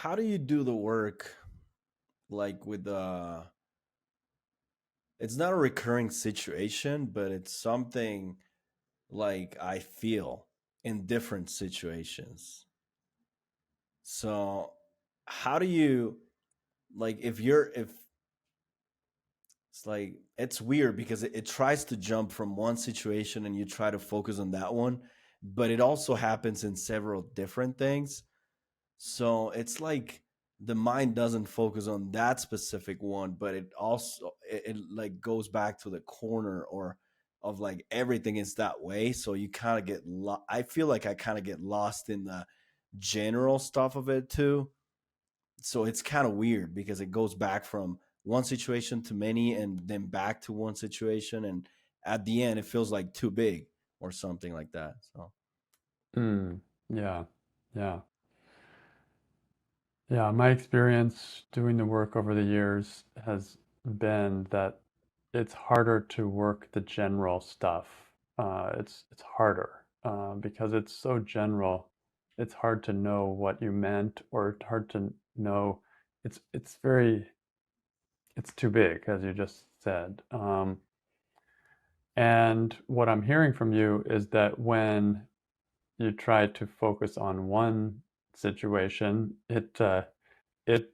how do you do the work like with it's not a recurring situation, but it's something like I feel in different situations. So how do you like if it's like it's weird because it tries to jump from one situation and you try to focus on that one, but it also happens in several different things. So it's like the mind doesn't focus on that specific one, but it like goes back to the corner or of like everything is that way. So you kind of I feel like I kind of get lost in the general stuff of it too. So it's kind of weird because it goes back from one situation to many and then back to one situation, and at the end it feels like too big or something like that. So Mm, yeah, yeah, yeah. My experience doing the work over the years has been that it's harder to work the general stuff. It's harder because it's so general. It's hard to know what you meant, or it's hard to know. It's very it's too big, as you just said. And what I'm hearing from you is that when you try to focus on one situation, the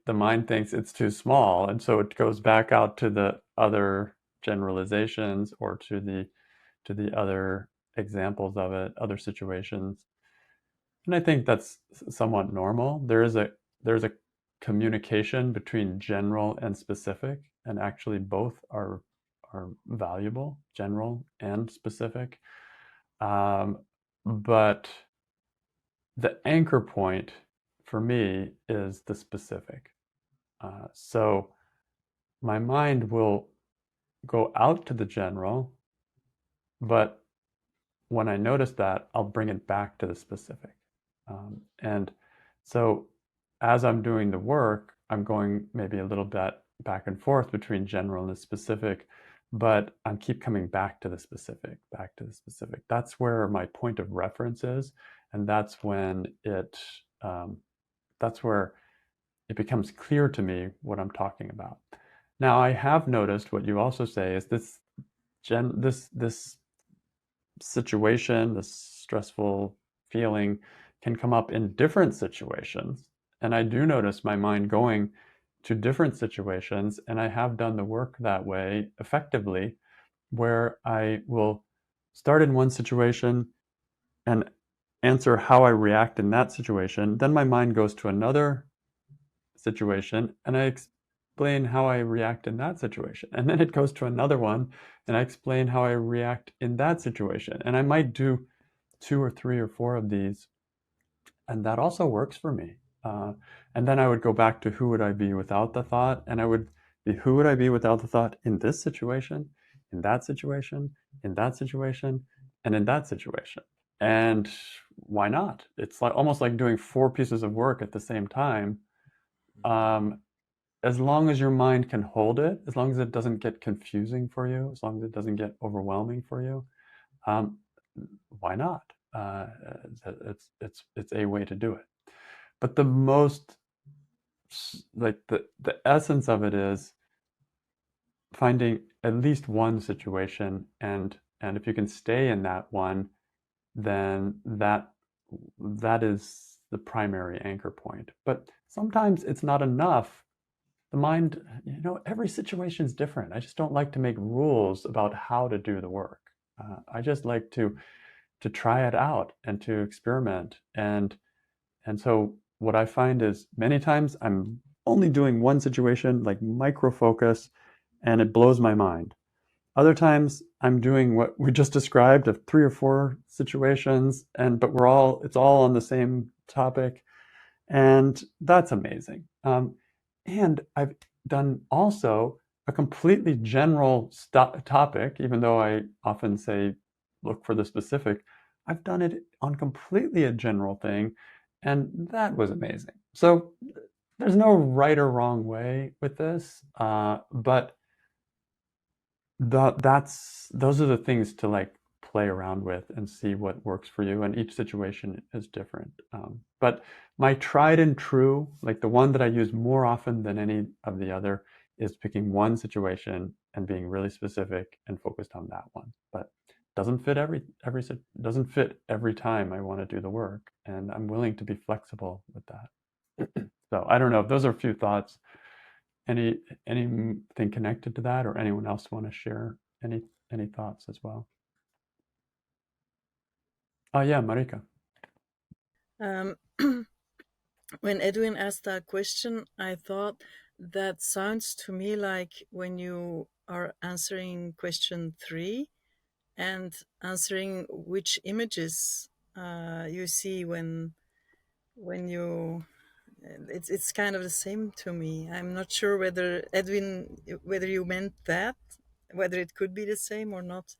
mind thinks it's too small, and so it goes back out to the other generalizations or to the other examples of it, other situations. And I think that's somewhat normal. There's a communication between general and specific, and actually both are valuable, general and specific. Um, but the anchor point for me is the specific. So my mind will go out to the general, but when I notice that, I'll bring it back to the specific. And so as I'm doing the work, I'm going maybe a little bit back and forth between general and the specific, but I keep coming back to the specific, back to the specific. That's where my point of reference is, and um, that's where it becomes clear to me what I'm talking about. Now, I have noticed what you also say is this situation, this stressful feeling can come up in different situations. And I do notice my mind going to different situations, and I have done the work that way effectively, where I will start in one situation and answer how I react in that situation. Then my mind goes to another situation and I explain how I react in that situation. And then it goes to another one and I explain how I react in that situation. And I might do two or three or four of these, and that also works for me. And then I would go back to who would I be without the thought, and I would be who would I be without the thought in this situation, in that situation, in that situation, and in that situation. And why not? It's like almost like doing four pieces of work at the same time. Um, as long as your mind can hold it, as long as it doesn't get confusing for you, as long as it doesn't get overwhelming for you, um, why not? It's a way to do it. But the most like the essence of it is finding at least one situation, and if you can stay in that one, then that is the primary anchor point. But sometimes it's not enough. The mind, every situation is different. I just don't like to make rules about how to do the work. I just like to try it out and to experiment. And so what I find is many times I'm only doing one situation, like micro focus, and it blows my mind. Other times I'm doing what we just described of three or four situations, and but it's all on the same topic, and that's amazing. And I've done also a completely general topic, even though I often say look for the specific. I've done it on completely a general thing, and that was amazing. So there's no right or wrong way with this, but those are the things to like play around with and see what works for you. And each situation is different. But my tried and true, like the one that I use more often than any of the other, is picking one situation and being really specific and focused on that one. But doesn't fit doesn't fit every time I want to do the work, and I'm willing to be flexible with that. So I don't know if those are a few thoughts. Anything connected to that, or anyone else want to share any thoughts as well? Oh yeah, Marika. Um, when Edwin asked that question, I thought that sounds to me like when you are answering question 3 and answering which images you see when you. It's kind of the same to me. I'm not sure whether Edwin, whether you meant that, whether it could be the same or not.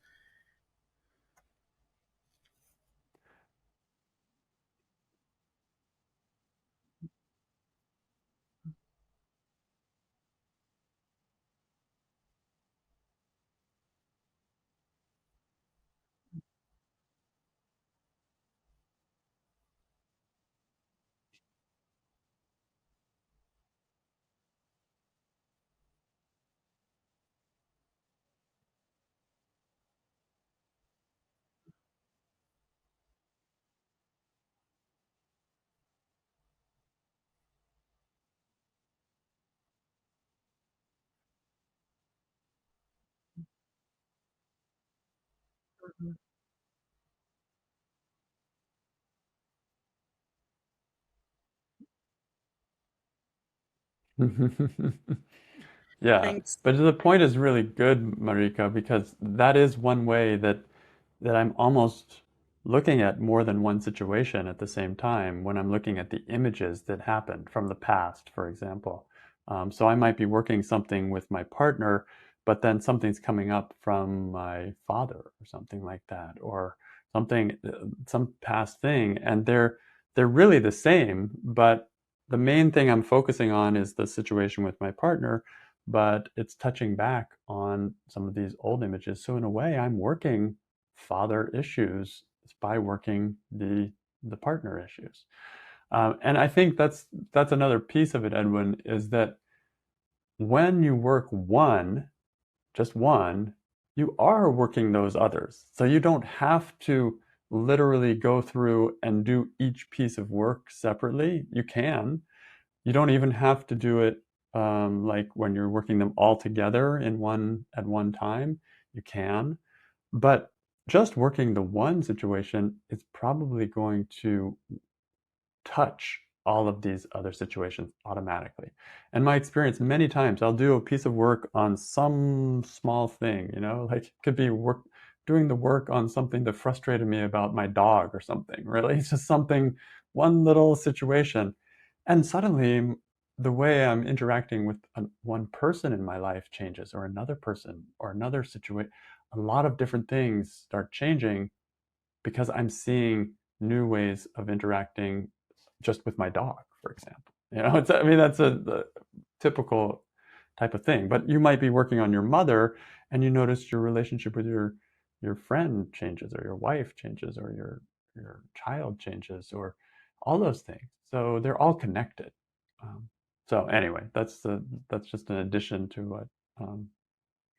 Yeah, Thanks. but the point is really good, Marika, because that is one way that I'm almost looking at more than one situation at the same time when I'm looking at the images that happened from the past, for example. So I might be working something with my partner, but then something's coming up from my father or something like that, or something, some past thing, and they're really the same, but the main thing I'm focusing on is the situation with my partner, but it's touching back on some of these old images. So in a way, I'm working father issues by working the partner issues. And I think that's another piece of it, Edwin, is that when you work one, just one, you are working those others. So you don't have to literally go through and do each piece of work separately. You can. You don't even have to do it like when you're working them all together in one at one time. You can, but just working the one situation is probably going to touch all of these other situations automatically. And my experience, many times I'll do a piece of work on some small thing, like it could be doing the work on something that frustrated me about my dog or something, really. It's just something, one little situation. And suddenly the way I'm interacting with one person in my life changes, or another person, or another situation. A lot of different things start changing because I'm seeing new ways of interacting just with my dog, for example. I mean, that's a typical type of thing. But you might be working on your mother, and you notice your relationship with your friend changes, or your wife changes, or your child changes, or all those things. So they're all connected. So anyway, that's just an addition to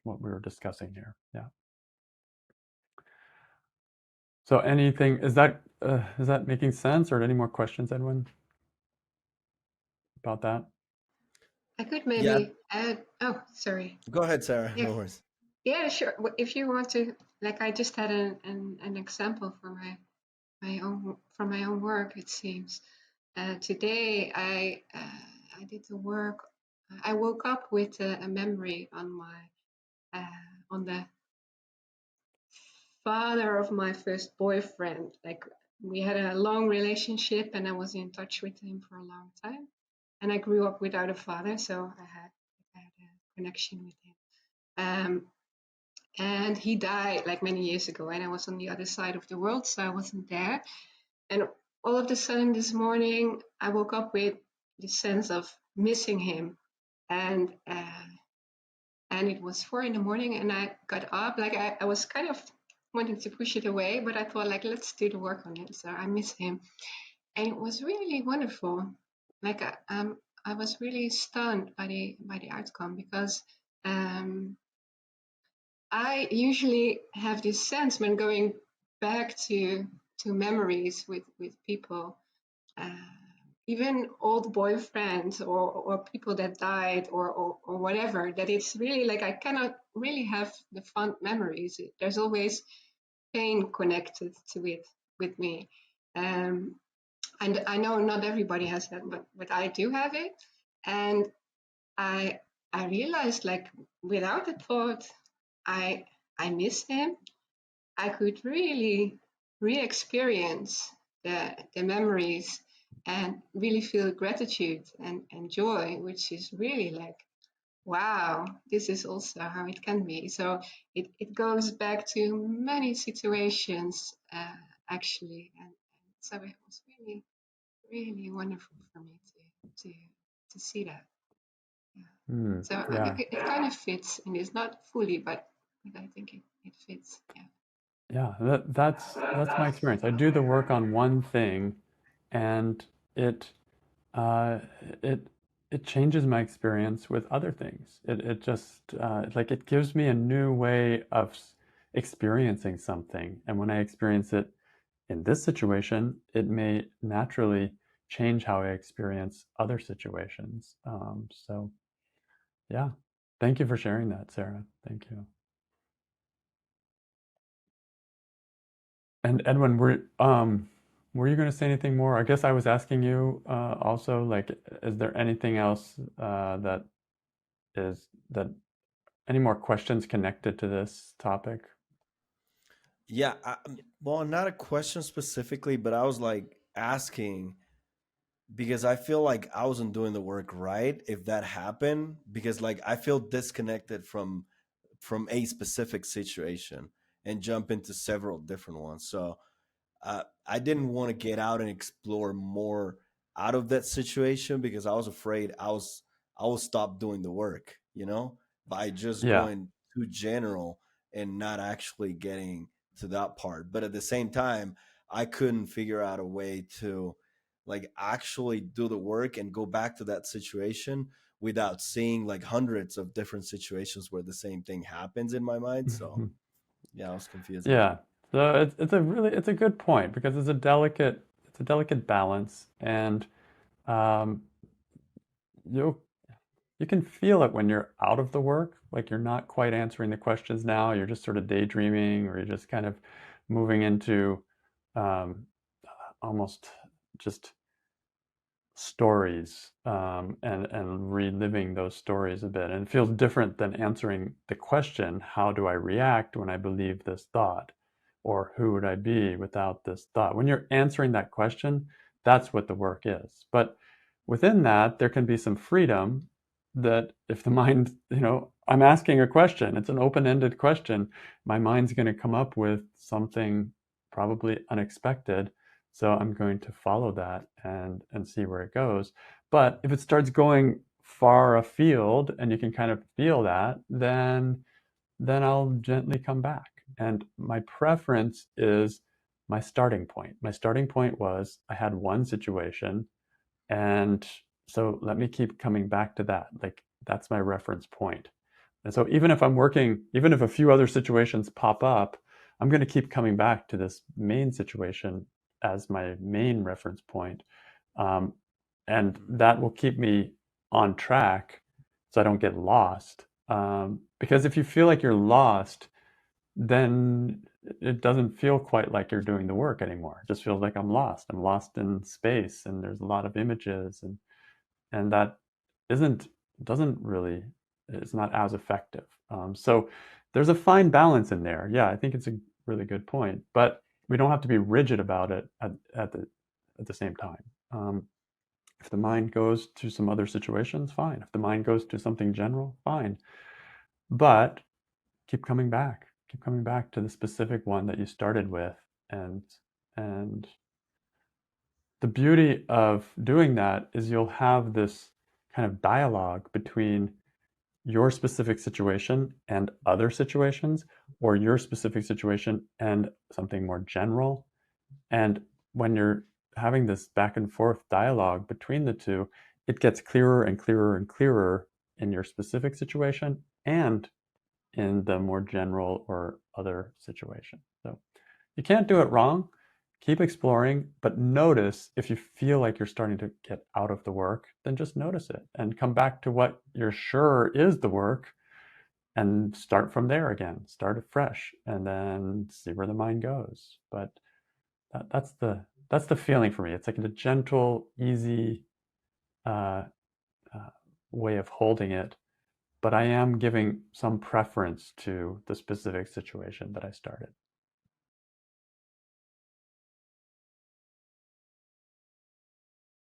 what we were discussing here. Yeah. So anything is that making sense, or any more questions, Edwin, about that? I could Yeah, maybe add. Oh, sorry. go ahead, Sarah. Yeah, No worries. yeah, sure. If you want to, like, I just had an example for my own from my own work. It seems today I did the work. I woke up with a memory on my on the father of my first boyfriend. Like, we had a long relationship, and I was in touch with him for a long time. And I grew up without a father, so I had a connection with him. And he died like many years ago, and I was on the other side of the world, so I wasn't there. And all of a sudden this morning, I woke up with the sense of missing him, and it was 4 a.m, and I got up. Like, I was kind of wanting to push it away, but I thought like, let's do the work on it. So I miss him, and it was really wonderful. Like I was really stunned by the outcome, because I usually have this sense when going back to memories with people, even old boyfriends or people that died or whatever, that it's really like I cannot really have the fond memories. There's always pain connected to it with me. And I know not everybody has that, but I do have it. And I realized, like, without a thought, I miss him. I could really re-experience the memories and really feel gratitude and joy, which is really like, wow, this is also how it can be. So it goes back to many situations, actually. And so it was really, really wonderful for me to see that. Yeah. So Yeah. it kind of fits, and it's not fully, but I think it fits. Yeah. Yeah, that's my experience. I do the work on one thing, and it uh, it it changes my experience with other things. It just like it gives me a new way of experiencing something, and when I experience it in this situation, it may naturally change how I experience other situations. So yeah, thank you for sharing that, Sarah. Thank you. And Edwin, were you going to say anything more? I guess I was asking you also, like, is there anything else that any more questions connected to this topic? Yeah, well, not a question specifically, but I was like asking because I feel like I wasn't doing the work right if that happened, because like I feel disconnected from a specific situation and jump into several different ones. So I didn't want to get out and explore more out of that situation because I was afraid I will stop doing the work, by just Yeah. going too general and not actually getting to that part. But at the same time, I couldn't figure out a way to like actually do the work and go back to that situation without seeing like hundreds of different situations where the same thing happens in my mind. So yeah, I was confusing. Yeah. So it's a good point because it's a delicate balance, and um, you you can feel it when you're out of the work, like you're not quite answering the questions now. You're just sort of daydreaming, or you're just kind of moving into um, almost just stories, and reliving those stories a bit. And it feels different than answering the question, how do I react when I believe this thought? Or who would I be without this thought? When you're answering that question, that's what the work is. But within that, there can be some freedom that if the mind, I'm asking a question, it's an open-ended question, my mind's going to come up with something probably unexpected. So I'm going to follow that and see where it goes. But if it starts going far afield and you can kind of feel that, then I'll gently come back. And my preference is my starting point. My starting point was I had one situation, and so let me keep coming back to that. Like that's my reference point. And so even if I'm working, even if a few other situations pop up, I'm going to keep coming back to this main situation as my main reference point. Um, and that will keep me on track so I don't get lost. Because if you feel like you're lost, then it doesn't feel quite like you're doing the work anymore. It just feels like I'm lost. I'm lost in space, and there's a lot of images, and that isn't doesn't really it's not as effective. So there's a fine balance in there. Yeah, I think it's a really good point, but we don't have to be rigid about it at the same time. If the mind goes to some other situations, fine. If the mind goes to something general, fine. But keep coming back. Keep coming back to the specific one that you started with, and the beauty of doing that is you'll have this kind of dialogue between your specific situation and other situations or your specific situation and something more general. And when you're having this back and forth dialogue between the two, it gets clearer and clearer and clearer in your specific situation and in the more general or other situation. So you can't do it wrong. Keep exploring, but notice if you feel like you're starting to get out of the work, then just notice it and come back to what you're sure is the work and start from there again. Start afresh and then see where the mind goes. But that's the feeling for me. It's like a gentle, easy way of holding it, but I am giving some preference to the specific situation that I started.